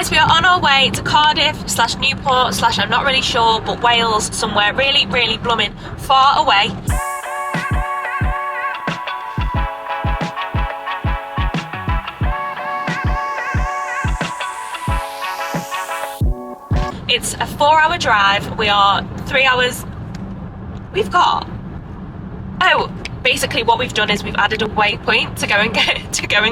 Guys, we are on our way to Cardiff / Newport / I'm not really sure, but Wales, somewhere really, really blooming far away. It's a 4-hour drive. We are 3 hours. We've got, basically what we've done is we've added a waypoint to go and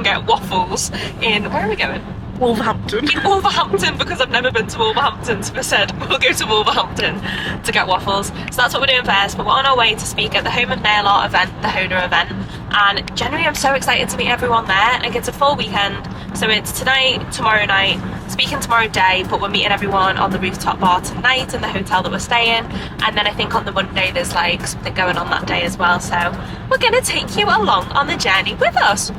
get waffles in, where are we going? Wolverhampton. In Wolverhampton, because I've never been to Wolverhampton, so I said we'll go to Wolverhampton to get waffles. So that's what we're doing first, but we're on our way to speak at the Home of Nail Art event, the Hoda event, and generally I'm so excited to meet everyone there. And it's a full weekend, so it's tonight, tomorrow night, speaking tomorrow day, but we're meeting everyone on the rooftop bar tonight in the hotel that we're staying, and then I think on the Monday there's like something going on that day as well, so we're gonna take you along on the journey with us.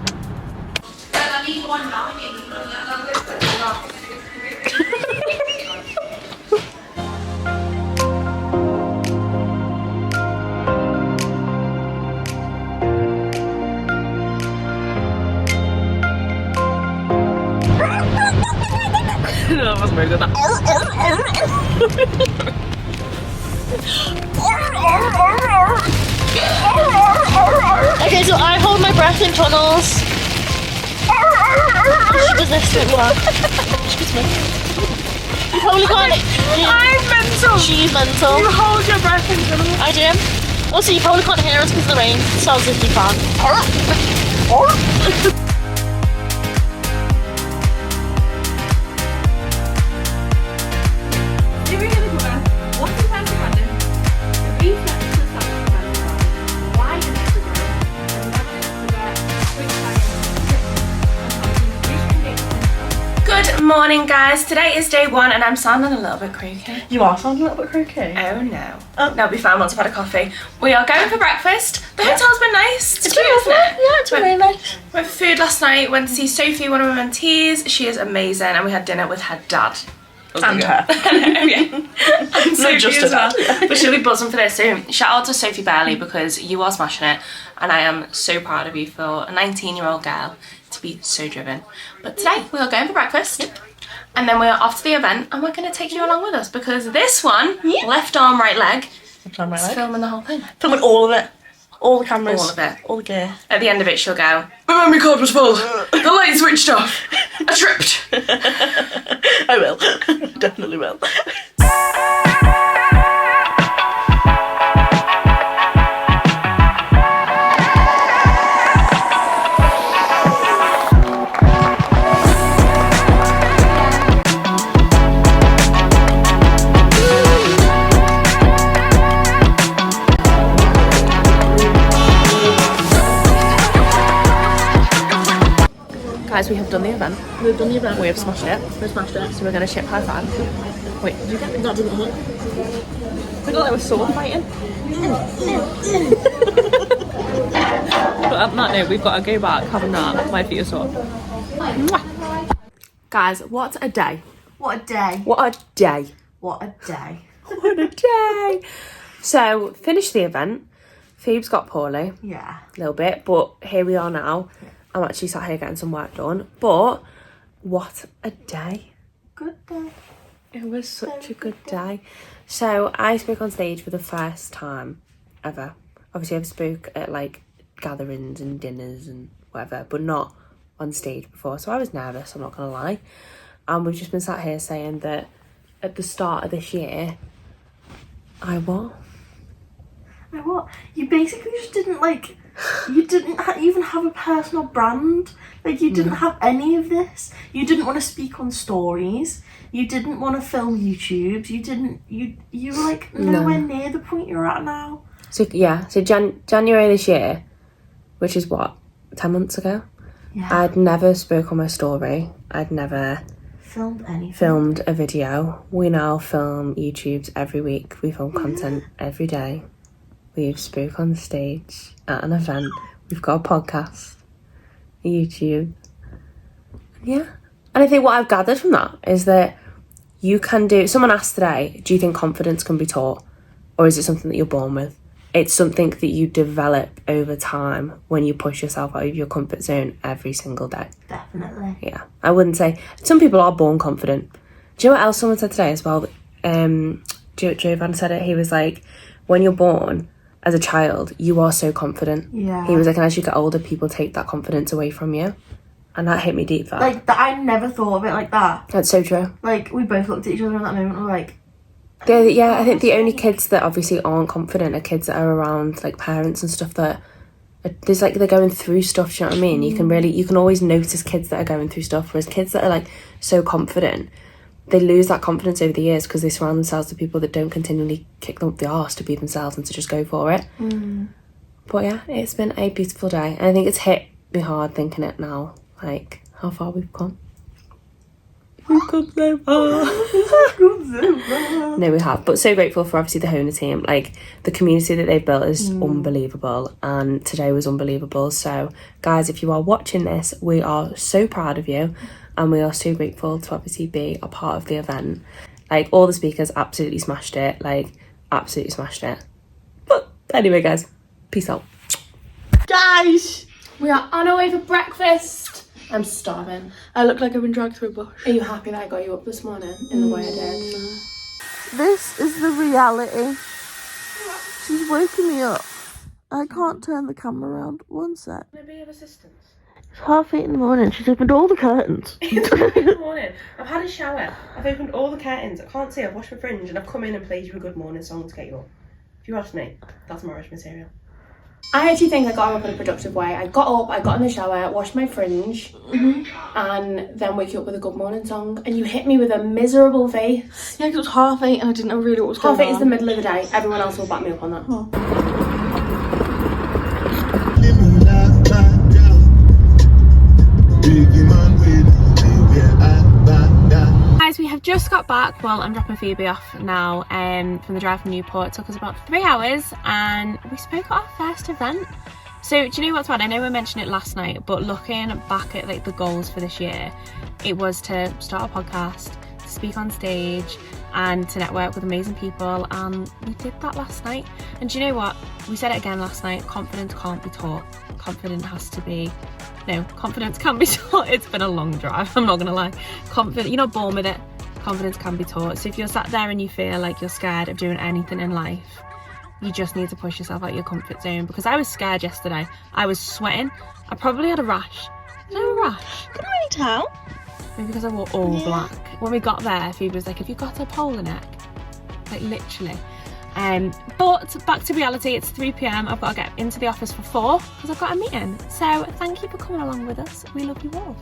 No, I wasn't very good at that. Okay, so I hold my breath in tunnels. She does this really well. She's mental. You probably can't. I'm mental. She's mental. You hold your breath in tunnels. I do. Also, you probably can't hear us because of the rain. So as if you can. Good morning, guys. Today is day 1 and I'm sounding a little bit croaky. You are sounding a little bit croaky. Oh no. No, it'll be fine once I've had a coffee. We are going for breakfast. The hotel's been nice. It's cute, isn't it? Yeah, it's really nice. We went for food last night, went to see Sophie, one of my mentees. She is amazing, and we had dinner with her dad. And her. Oh yeah. And Sophie just as her well. dad. But she'll be buzzing for this soon. Shout out to Sophie Bailey because you are smashing it, and I am so proud of you for a 19-year-old girl to be so driven. But today we are going for breakfast. And then we're off to the event, and we're going to take you along with us because this one, left arm, right leg, is filming the whole thing. Filming all of it. All the cameras. All of it. All the gear. At the end of it, she'll go, My memory card was full. The light switched off. I tripped. I will. Definitely will. guys, we have done the event. We've done the event. We have smashed it. We've smashed it. So we're going to ship high five. Wait, did you get me? That didn't hit. We look like we're sword fighting. But on that note, we've got to go back, have a nap. My feet are sore. Mwah. Guys, what a day. What a day. What a day. What a day. What a day. So, finished the event. Phoebe's got poorly. Yeah. A little bit, but here we are now. Yeah. I'm actually sat here getting some work done. But, what a day. Good day. It was such a good day. So, I spoke on stage for the first time ever. Obviously, I've spoke at, like, gatherings and dinners and whatever, but not on stage before. So, I was nervous, I'm not going to lie. And we've just been sat here saying that at the start of this year, I what? You basically just didn't, like, you didn't even have a personal brand. Like, you didn't have any of this. You didn't want to speak on stories. You didn't want to film YouTubes. You were, like, nowhere near the point you're at now. So, yeah, so January this year, which is what, 10 months ago? Yeah. I'd never spoke on my story. I'd never filmed anything. Filmed a video. We now film YouTubes every week. We film content every day. We've spoke on stage at an event. We've got a podcast, a YouTube. Yeah. And I think what I've gathered from that is that you can do... Someone asked today, do you think confidence can be taught? Or is it something that you're born with? it's something that you develop over time when you push yourself out of your comfort zone every single day. Definitely. Yeah, I wouldn't say, some people are born confident. Do you know what else someone said today as well? Jovan said it. He was like, when you're born as a child, you are so confident. Yeah. He was like, and as you get older, people take that confidence away from you. And that hit me deep. That. Like, I never thought of it like that. That's so true. Like, we both looked at each other in that moment and were like... Yeah, I think the only kids that obviously aren't confident are kids that are around, like, parents and stuff that... There's, like, they're going through stuff, do you know what I mean? You can always notice kids that are going through stuff, whereas kids that are, like, so confident, they lose that confidence over the years because they surround themselves with people that don't continually kick them up the arse to be themselves and to just go for it. But yeah, it's been a beautiful day. And I think it's hit me hard thinking it now, like, how far we've come. We've come so far. No, we have. But so grateful for obviously the Hona team. Like, the community that they've built is unbelievable. And today was unbelievable. So, guys, if you are watching this, we are so proud of you. And we are so grateful to obviously be a part of the event. Like, all the speakers absolutely smashed it. Like, absolutely smashed it. But anyway, guys, peace out. Guys, we are on our way for breakfast. I'm starving. I look like I've been dragged through a bush. Are you happy that I got you up this morning in the way I did? This is the reality. She's waking me up. I can't turn the camera around. One sec. Can I be of assistance? It's 8:30 in the morning. She's opened all the curtains. It's 8 in the morning. I've had a shower. I've opened all the curtains. I can't see. I've washed my fringe and I've come in and played you a good morning song to get you up. If you ask me, that's marriage material. I actually think I got up in a productive way. I got up, I got in the shower, washed my fringe, and then wake you up with a good morning song. And you hit me with a miserable face. Yeah, because it was 8:30 and I didn't know really what was going on. 8:30 is the middle of the day. Everyone else will back me up on that. Guys, we have just got back. Well, I'm dropping Phoebe off now from the drive from Newport. It took us about 3 hours and we spoke at our first event. So do you know what's bad? I know I mentioned it last night, but looking back at like the goals for this year, it was to start a podcast, to speak on stage and to network with amazing people, and we did that last night. And do you know what? We said it again last night, confidence can't be taught. Confidence can be taught. It's been a long drive, I'm not gonna lie. You're not born with it. Confidence can be taught. So if you're sat there and you feel like you're scared of doing anything in life, you just need to push yourself out your comfort zone, because I was scared yesterday. I was sweating. I probably had a rash. Did I have a rash? Couldn't really tell. Maybe because I wore all black. When we got there, Phoebe was like, have you got a polo neck? Like, literally. But back to reality, it's 3 p.m. I've got to get into the office for 4 because I've got a meeting. So thank you for coming along with us. We love you all.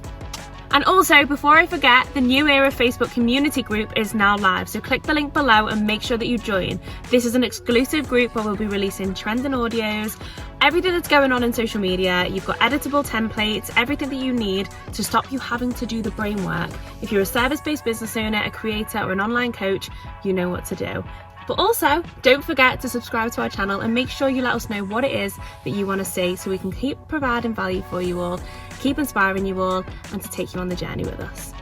And also, before I forget, the New Era Facebook community group is now live. So click the link below and make sure that you join. This is an exclusive group where we'll be releasing trending audios, everything that's going on in social media. You've got editable templates, everything that you need to stop you having to do the brain work. If you're a service-based business owner, a creator, or an online coach, you know what to do. But also, don't forget to subscribe to our channel and make sure you let us know what it is that you want to see, so we can keep providing value for you all, keep inspiring you all, and to take you on the journey with us.